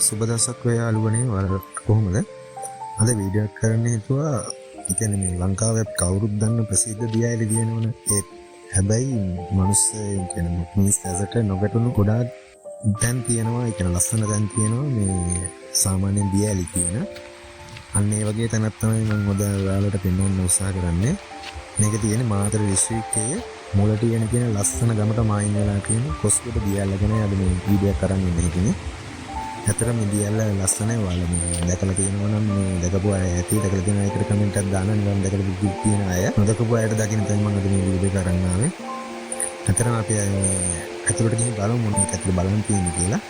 සුබ දවසක් ඔයාලුවනේ ඔයාලට කොහොමද? අද වීඩියෝ කරන්න හේතුව කියන්නේ මේ ලංකාවේ අපි කවුරුත් දන්න ප්‍රසිද්ධ දියඇලි දිනවනේ. ඒ හැබැයි මිනිස්සු කියන්නේ මිනිස් ඇසට නොගැටුණු ගොඩාක් දැන් තියෙනවා. ඒ කියන්නේ ලස්සන දැන් තියෙනවා මේ සාමාන්‍ය දියඇලි කියන. අන්න ඒ වගේ තැනක් තමයි මම ඔයාලට පෙන්වන්න උත්සාහ කරන්නේ. මේක තියෙන්නේ මාතර දිස්ත්‍රික්කයේ මුලටියන කියන ලස්සන ගමට මායින් වෙලා තියෙන කොස්කොඩ දියඇල්ල ගැන අද මේ වීඩියෝ කරන් ඉන්නේ ඉතින්. ඇතර මේ දියඇල්ල ලස්සනයි. ඔයාලා මේ දැකලා තියෙනවා නම් මේ දැකපු අය ඇති. දැකලා තියෙන අයට කමෙන්ට් එකක් දාන්න. නිකන් දැකලා තියෙන අය නොදකපු අයට දකින්න තමයි මම අද මේ වීඩියෝ කරන්න ආවේ. ඇතරම අපි ඇතුළට ගිහින් බලමු මොන එක ඇතුළේ බලන්න තියෙන්නේ කියලා.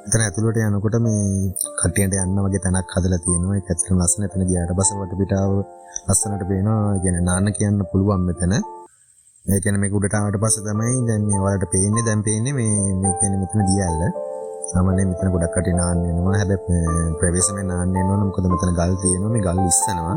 එතන ඇතුළට යනකොට මේ කට්ටියට යන්න වගේ තැනක් හදලා තියෙනවා. ඒක ඇත්තටම ලස්සන. එතන ගියාට පස්සේ වටපිටාව ලස්සනට පේනවා. ඒ කියන්නේ නාන්න කියන්න පුළුවන් මෙතන. ඒ කියන්නේ මේක උඩට ආවට පස්සේ තමයි දැන් මේ වලට පේන්නේ. දැන් පේන්නේ මේ කියන්නේ මෙතන දියඇල්ල. සාමාන්‍යයෙන් මෙතන ගොඩක් කටි නාන්න වෙනවා. හැබැයි ප්‍රවේශමෙන් නාන්න වෙනවා. මොකද මෙතන ගල් තියෙනවා. මේ ගල් ඉස්සනවා.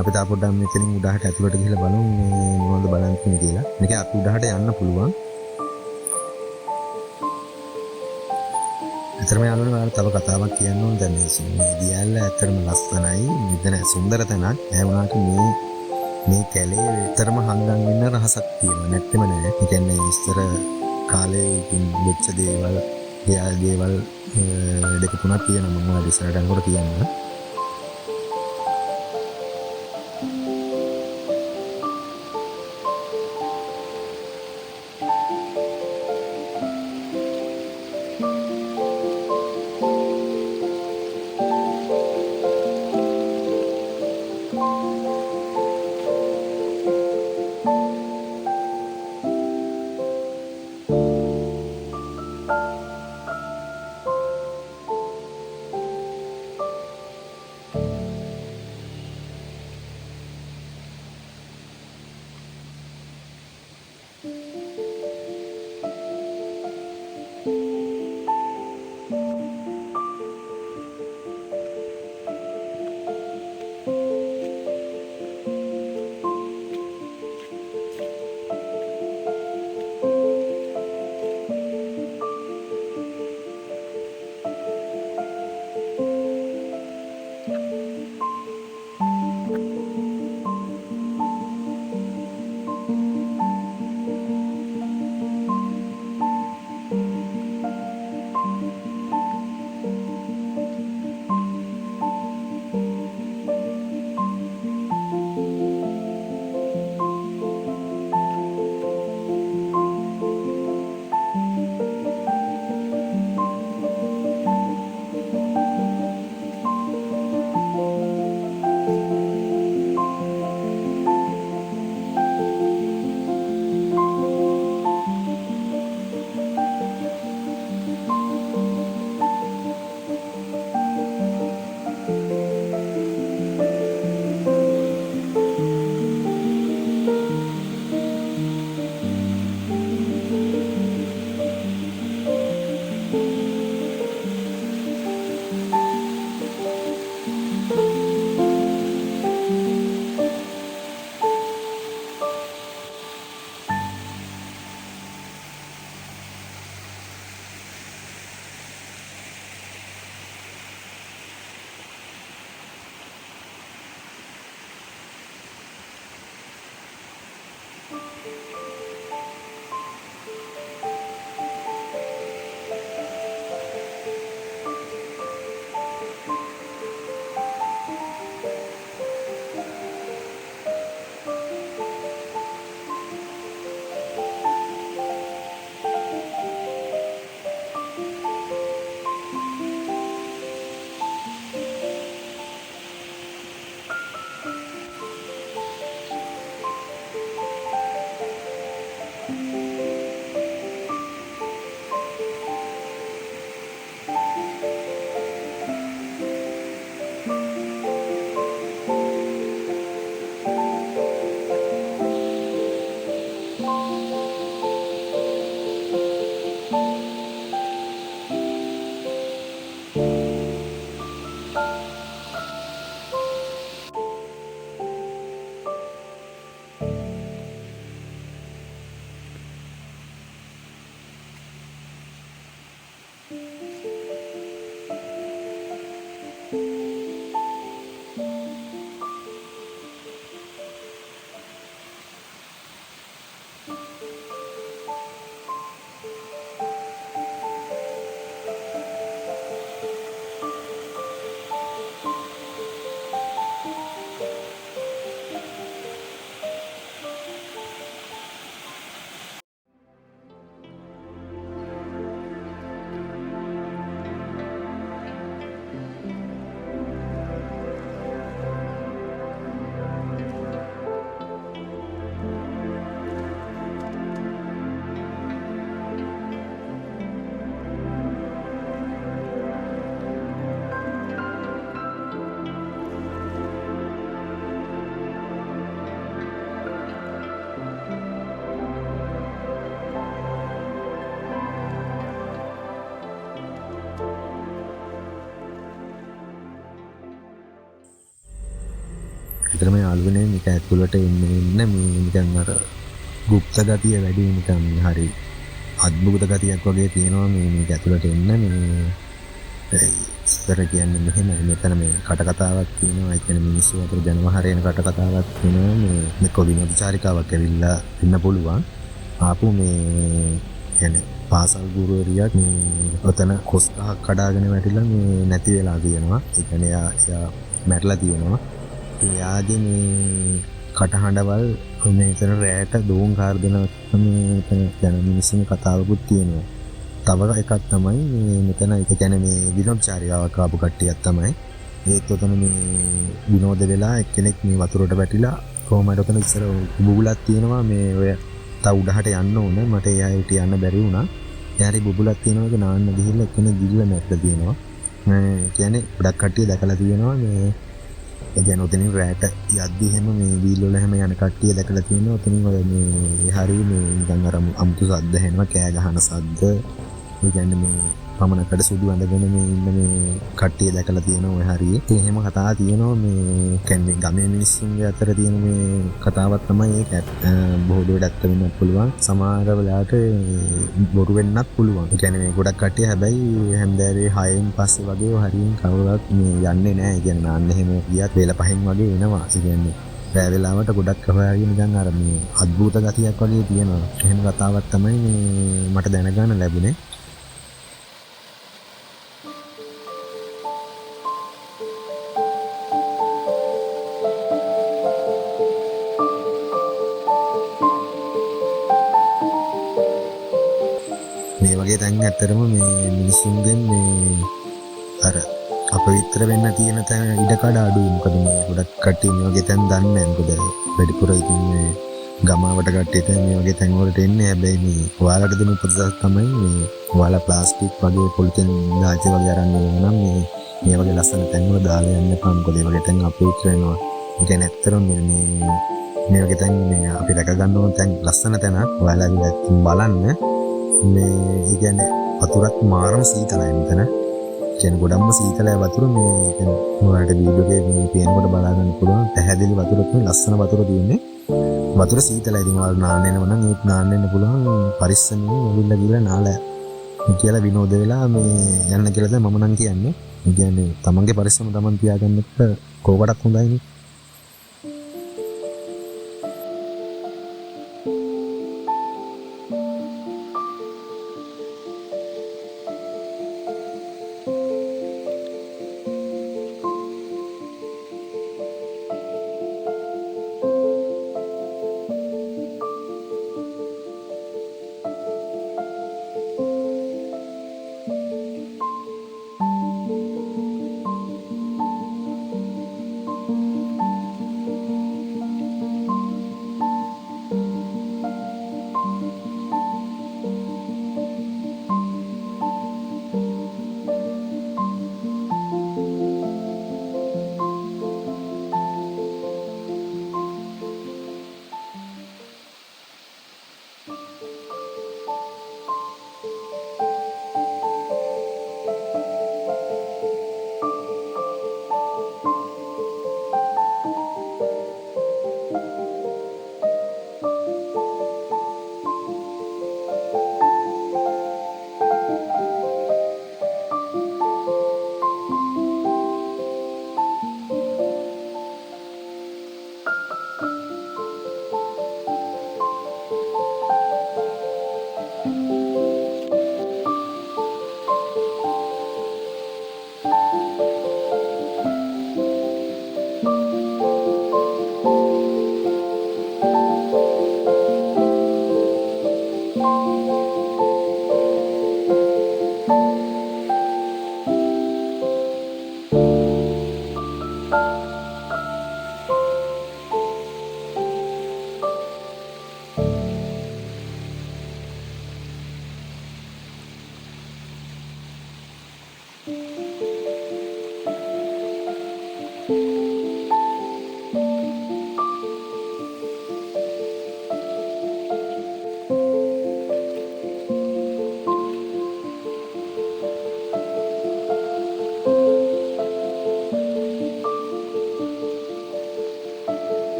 අපි තා පොඩ්ඩක් මෙතනින් උඩහට ඇතුළට ගිහලා බලමු මේ මොනවද බලන්න තියෙන්නේ කියලා. මේක අපි උඩහට යන්න පුළුවන්. ඇත්තටම යාළුවනේ ඔයාලට තව කතාවක් කියන්න ඕන. දැන් මේ දියඇල්ල ඇත්තටම ලස්සනයි. මෙතන සුන්දර තැනක්. ඒ වුණාට මේ කැලේ ඇත්තටම හංගන් වෙන්න රහසක් තියෙනවා. නැත්තෙම නෑ. ඒ කියන්නේ ඉස්සර කාලේ වෙච්ච දේවල් දෙක තුනක් තියෙනවා. මම ඔයාලට ඉස්සරහට යනකොට කියන්න. විතරම යාළුවනේ මේක ඇතුළට එන්න මේ නිකන් අර গুপ্ත ගතිය වැඩි නිකන් හරි අද්භූත ගතියක් වගේ තියෙනවා මේක ඇතුළට එන්න මේ ඉස්සර කියන්නේ මෙහෙම මෙතන මේ කටකතාවක් තියෙනවා ඒ කියන්නේ මිනිස්සු අතර ජනවහරේන කටකතාවක් තියෙනවා මේ කොවිනෝද චාරිකාවක් ඇවිල්ලා ඉන්න පුළුවන් ආපු මේ කියන්නේ පාසල් ගුරුවරියක් මේ ඔතන කොස් ගහක් කඩාගෙන වැටිලා මේ නැති වෙලා තියෙනවා ඒ කියන්නේ එයා මැරලා තියෙනවා එයාගේ මේ කටහඬවල් මෙතන රැට දෝන් කාර්දනක් මේ දැන මිනිස්සුන් කතාවකුත් තියෙනවා. තව එකක් තමයි මේ මෙතන ඒ කියන්නේ මේ විනෝදචාරිකාවක් ආපු කට්ටියක් තමයි. ඒත් උතන මේ විනෝද වෙලා එක්කෙනෙක් මේ වතුරට වැටිලා කොහමද උතන ඉස්සර බුබුලක් තියෙනවා මේ ඔය තව උඩහට යන්න ඕන මට එයාට යන්න බැරි වුණා. එයාරි බුබුලක් තියෙනවා ඒක නාන්න ගිහිල්ලා එක්කෙනෙක් ගිහිල්ලා මැරලා තියෙනවා. මේ කියන්නේ ගොඩක් කට්ටිය දැකලා තියෙනවා මේ ගැන උතනින් රෑට යද්දි එහෙම මේ වීල් වල හැම යන කට්ටිය දැකලා තියෙනවා උතනින් ඔය මේ හරිය මේ නිකන් අර අමුතු සද්ද හෙනවා කෑ ගහන සද්ද ඒ කියන්නේ මේ පමණකට සුදු ඇඳගෙන මේ ඉන්න මේ කට්ටිය දැකලා තියෙනවා ඔය හරිය ඒ එහෙම කතා තියෙනවා මේ කියන්නේ ගමේ මිනිස්සුන්ගේ අතර තියෙන මේ කතාවක් තමයි ඒක බොහෝ දුරට ඇත්ත වෙන්නත් පුළුවන් සමහර වෙලාවට බොරු වෙන්නත් පුළුවන් ඒ කියන්නේ මේ ගොඩක් කට්ටිය හැබැයි හැන්දෑවේ 6න් පස්සේ වගේ හරියෙන් කවුරුත් මේ යන්නේ නැහැ ඒ කියන්නේ නාන්න එහෙම ගියත් වේල 5න් වගේ එනවා ඒ කියන්නේ රෑ වෙලාවට ගොඩක් කවහාගේ නිකන් අර මේ අද්භූත ගතියක් වගේ තියෙනවා එහෙම කතාවක් තමයි මේ මට දැනගන්න ලැබුණේ මේ වගේ තැන් ඇත්තරම මේ මිනිස්සුන්ගෙන් මේ අර අපවිත්‍ර වෙන්න තියෙන තැන ඉඩකඩ අඩුයි මොකද මේ ගොඩක් කට්ටිය මේ වගේ තැන් දන්නේ නැහැ මොකද වැඩිපුර ඉතින් මේ ගමාවට කට්ටිය මේ වගේ තැන් වලට එන්නේ හැබැයි මේ ඔයාලට දෙන උපදෙස් තමයි මේ ඔයාලා ප්ලාස්ටික් වගේ පොලිතින් දාච්ච වගේ අරන් යනවා නම් මේ වගේ ලස්සන තැන් වල දාලා යන්න එපා මොකද මේ වගේ තැන් අපවිත්‍ර වෙනවා ඒ කියන්නේ ඇත්තරම මේ වගේ තැන් මේ අපි රැක ගන්න ඕන තැන් ලස්සන තැනක් ඔයාලා බලන්න මේ ඒ කියන්නේ වතුරත් මාරම සීතලයි මෙතන. කියන්නේ ගොඩක්ම සීතලයි වතුර මේ කියන්නේ ඔයාලට වීඩියෝ එකේ මේ පේනකොට බලා ගන්න පුළුවන් පැහැදිලි වතුර තියෙන ලස්සන වතුර තියෙන්නේ. වතුර සීතලයි ඉතින් ඔයාලා නාන්න එනවා නම් ඒත් නාන්න එන්න පුළුවන් පරිස්සමෙන් ඔවිල්ලා ගිහලා නාලා කියලා විනෝද වෙලා මේ යන්න කියලා තමයි මම නම් කියන්නේ. ඒ කියන්නේ තමන්ගේ පරිස්සම තමන් තියාගන්න එක කෝකටත් හොඳයිනේ.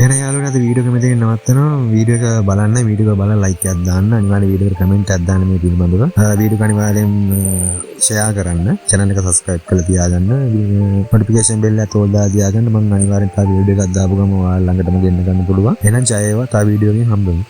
එහෙනම් යාළුවනේ අද වීඩියෝ එක මෙතනින් නවත්තනවා. වීඩියෝ එක බලන්න, වීඩියෝ එක බලලා ලයික් එකක් දාන්න, අනිවාර්යෙන් වීඩියෝ එකට කමෙන්ට් එකක් දාන්න මේ පිළිබඳව. වීඩියෝ එක අනිවාර්යෙන් ෂෙයා කරන්න, channel එක subscribe කරලා තියාගන්න, notification bell එක තෝල් දාලා තියාගන්න. මම අනිවාර්යෙන් තව වීඩියෝ එකක් දාපු ගමන් ඔයාලා ළඟටම ගෙන්න ගන්න පුළුවන්. එහෙනම් ජය වේවා. තව වීඩියෝ එකකින් හම්බෙමු.